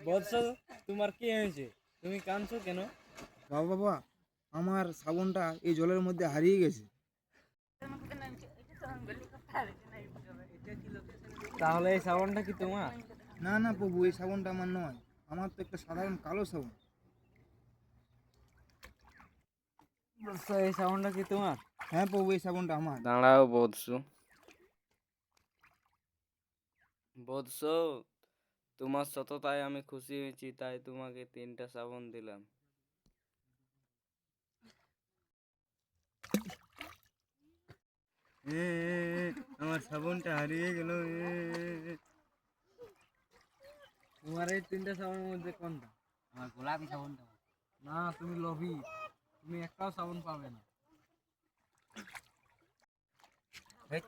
বৎস, তোমার কি হয়েছে? তুমি কাঁদছো কেন? বাবা, আমার সাবনটা এই জলের মধ্যে হারিয়ে গেছে। তাহলে এই সাবানটা কি তোমার? না না প্রভু, এই সাবনটা আমার নয়। আমার তো একটা সাধারণ কালো সাবন। বৎস, এই সাবানটা কি তোমার? হ্যাঁ প্রভু, এই সাবনটা আমার। দাঁড়াও বৎস। বৎস, তোমার সততায় আমি খুশি হয়েছি, তাই তোমাকে 3টা সাবান দিলাম। আমার সাবানটা হারিয়ে গেল। তোমার এই 3টা সাবানের মধ্যে কোনটা? আমার গোলাপি সাবানটা। না, তুমি লোভী, তুমি একটাও সাবান পাবে না। হেৎ।